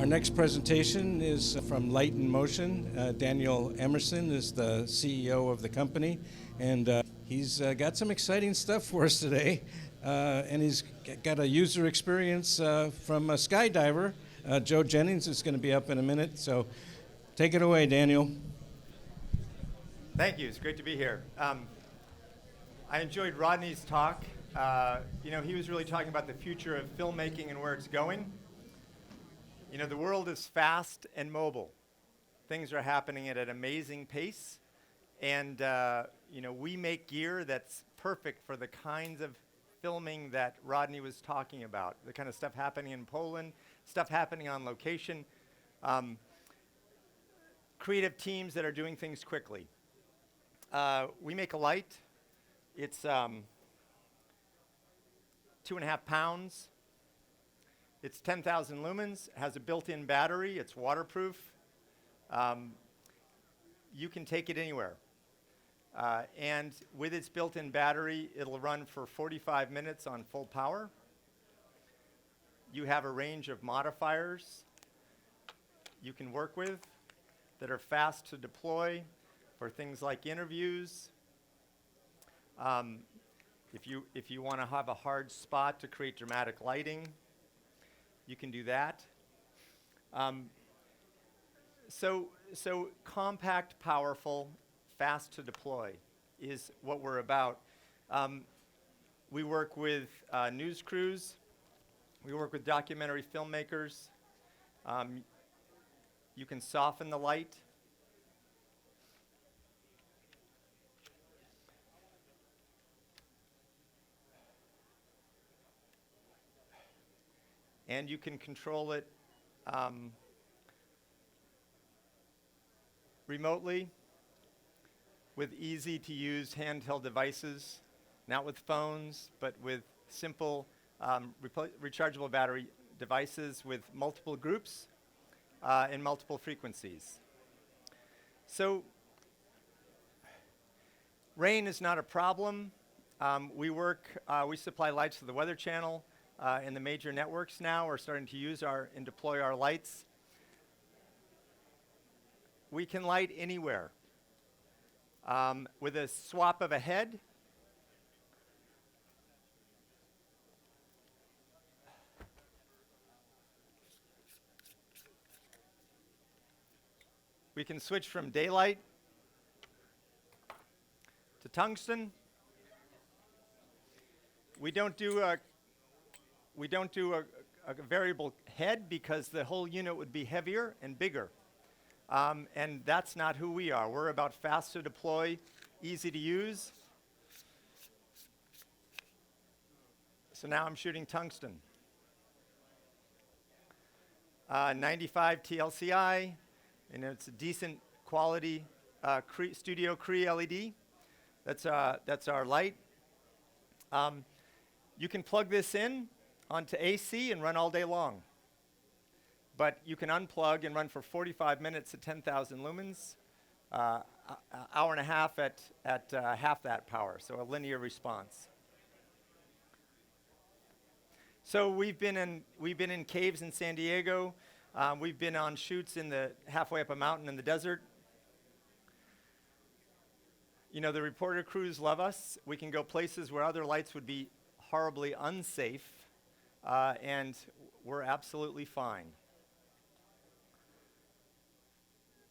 next presentation is from Light in Motion. Daniel Emerson is the CEO of the company, and he's got some exciting stuff for us today. And he's got a user experience from a skydiver. Joe Jennings is going to be up in a minute, so take it away, Daniel. Thank you. It's great to be here. I enjoyed Rodney's talk. He was really talking about the future of filmmaking and where it's going. The world is fast and mobile. Things are happening at an amazing pace. And, we make gear that's perfect for the kinds of filming that Rodney was talking about. The kind of stuff happening in Poland, stuff happening on location, creative teams that are doing things quickly. We make a light. It's 2.5 pounds. It's 10,000 lumens, has a built-in battery, it's waterproof. You can take it anywhere. And with its built-in battery, it'll run for 45 minutes on full power. You have a range of modifiers you can work with that are fast to deploy for things like interviews. If you want to have a hard spot to create dramatic lighting, you can do that. So compact, powerful, fast to deploy is what we're about. We work with news crews. We work with documentary filmmakers. You can soften the light. And you can control it remotely with easy-to-use handheld devices, not with phones, but with simple rechargeable battery devices with multiple groups and multiple frequencies. So rain is not a problem. We supply lights to the Weather Channel. And the major networks now are starting to use and deploy our lights. We can light anywhere. With a swap of a head, we can switch from daylight to tungsten. We don't do a variable head because the whole unit would be heavier and bigger. And that's not who we are. We're about fast to deploy, easy to use. So now I'm shooting tungsten. 95 TLCI, and it's a decent quality Studio Cree LED. That's our light. You can plug this in onto AC and run all day long. But you can unplug and run for 45 minutes at 10,000 lumens, hour and a half at half that power, so a linear response. So we've been in caves in San Diego. We've been on shoots halfway up a mountain in the desert. The reporter crews love us. We can go places where other lights would be horribly unsafe. And we're absolutely fine.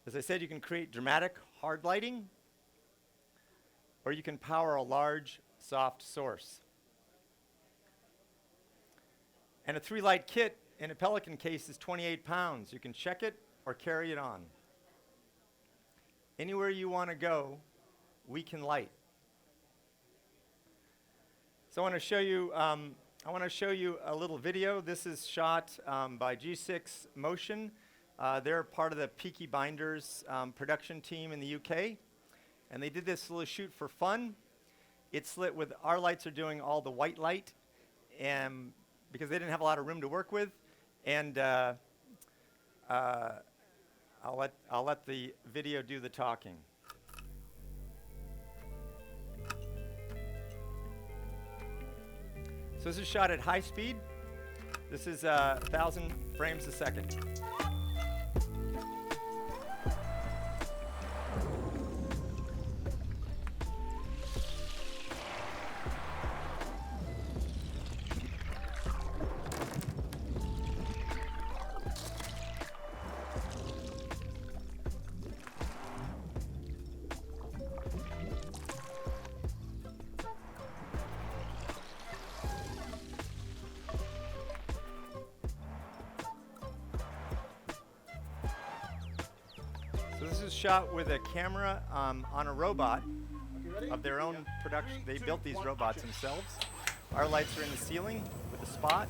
As I said, you can create dramatic, hard lighting, or you can power a large, soft source. And a 3-light kit in a Pelican case is 28 pounds. You can check it or carry it on. Anywhere you want to go, we can light. So I want to show you a little video. This is shot by G6 Motion. They're part of the Peaky Blinders production team in the UK. And they did this little shoot for fun. It's lit with, our lights are doing all the white light because they didn't have a lot of room to work with. And I'll let the video do the talking. So this is shot at high speed. This is 1,000 frames a second. This is shot with a camera on a robot of their own production. They built these robots themselves. Our lights are in the ceiling with a spot.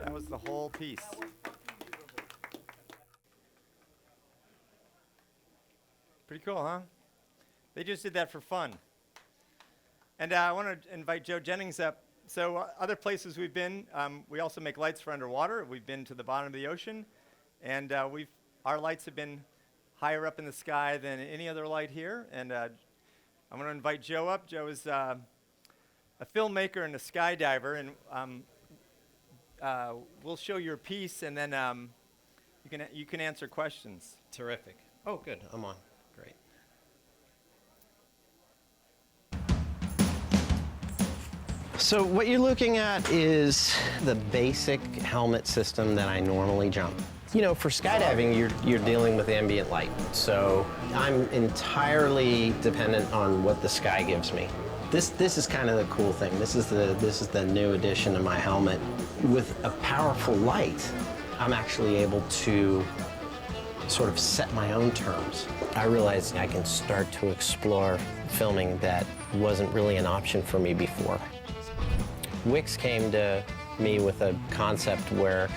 That was the whole piece. Pretty cool, huh? They just did that for fun. And I want to invite Joe Jennings up. So other places we've been, we also make lights for underwater. We've been to the bottom of the ocean, and our lights have been higher up in the sky than any other light here. And I'm going to invite Joe up. Joe is a filmmaker and a skydiver, and we'll show your piece, and then you can answer questions. Terrific. Oh, good. I'm on. Great. So what you're looking at is the basic helmet system that I normally jump. You know, for skydiving, you're dealing with ambient light. So I'm entirely dependent on what the sky gives me. This is kind of the cool thing. This is the new addition to my helmet. With a powerful light, I'm actually able to sort of set my own terms. I realized I can start to explore filming that wasn't really an option for me before. Wix came to me with a concept where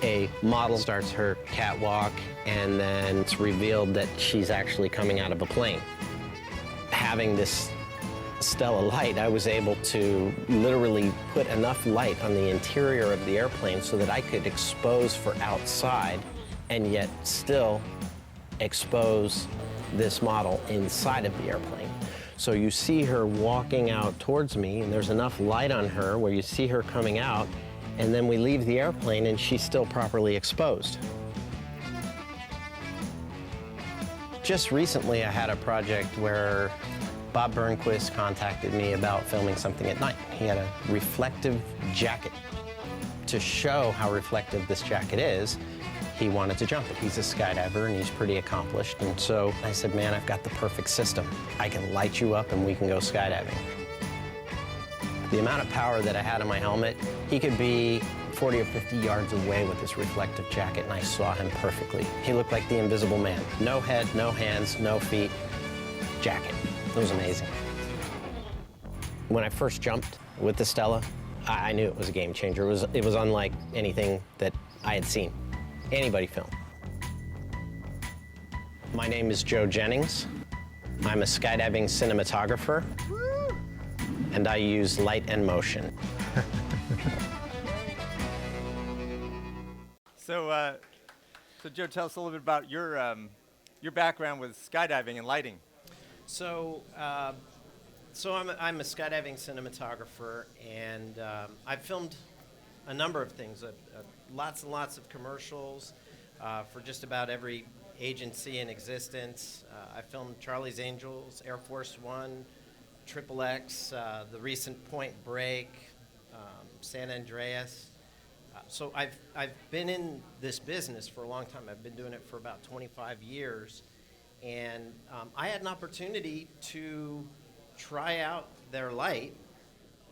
a model starts her catwalk and then it's revealed that she's actually coming out of a plane. Having this Stella light, I was able to literally put enough light on the interior of the airplane so that I could expose for outside and yet still expose this model inside of the airplane. So you see her walking out towards me, and there's enough light on her where you see her coming out, and then we leave the airplane and she's still properly exposed. Just recently I had a project where Bob Burnquist contacted me about filming something at night. He had a reflective jacket. To show how reflective this jacket is, he wanted to jump it. He's a skydiver and he's pretty accomplished. And so I said, man, I've got the perfect system. I can light you up and we can go skydiving. The amount of power that I had in my helmet, he could be 40 or 50 yards away with this reflective jacket, and I saw him perfectly. He looked like the Invisible Man. No head, no hands, no feet, jacket. It was amazing. When I first jumped with the Stella, I knew it was a game changer. It was unlike anything that I had seen anybody film. My name is Joe Jennings. I'm a skydiving cinematographer, and I use light and motion. So Joe, tell us a little bit about your background with skydiving and lighting. So I'm a skydiving cinematographer, and I've filmed a number of things, lots and lots of commercials for just about every agency in existence. I filmed Charlie's Angels, Air Force One, XXX, the recent Point Break, San Andreas. So I've been in this business for a long time. I've been doing it for about 25 years. And I had an opportunity to try out their light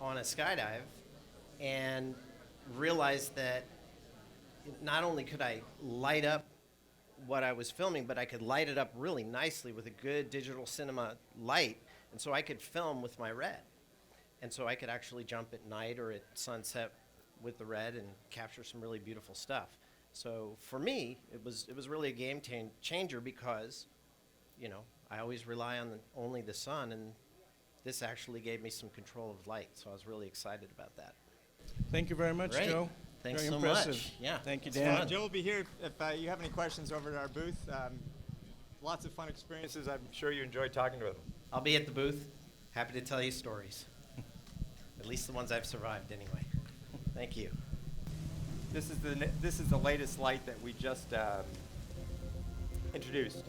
on a skydive and realized that not only could I light up what I was filming, but I could light it up really nicely with a good digital cinema light. And so I could film with my red. And so I could actually jump at night or at sunset with the red and capture some really beautiful stuff. So for me, it was really a game changer because, you know, I always rely on only the sun, and this actually gave me some control of light. So I was really excited about that. Thank you very much, Great. Joe. Thanks Very so impressive. much. Yeah. Thank you, it's Dan. fun. Joe will be here if you have any questions over at our booth. Lots of fun experiences. I'm sure you enjoyed talking to him. I'll be at the booth. Happy to tell you stories. At least the ones I've survived anyway. Thank you. This is the latest light that we just introduced.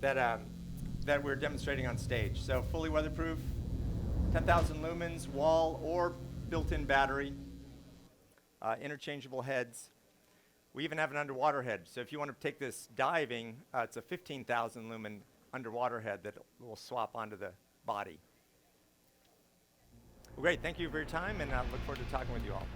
That we're demonstrating on stage. So fully weatherproof, 10,000 lumens, wall or built-in battery, interchangeable heads. We even have an underwater head. So if you want to take this diving, it's a 15,000 lumen underwater head that will swap onto the body. Well, great. Thank you for your time, and I look forward to talking with you all.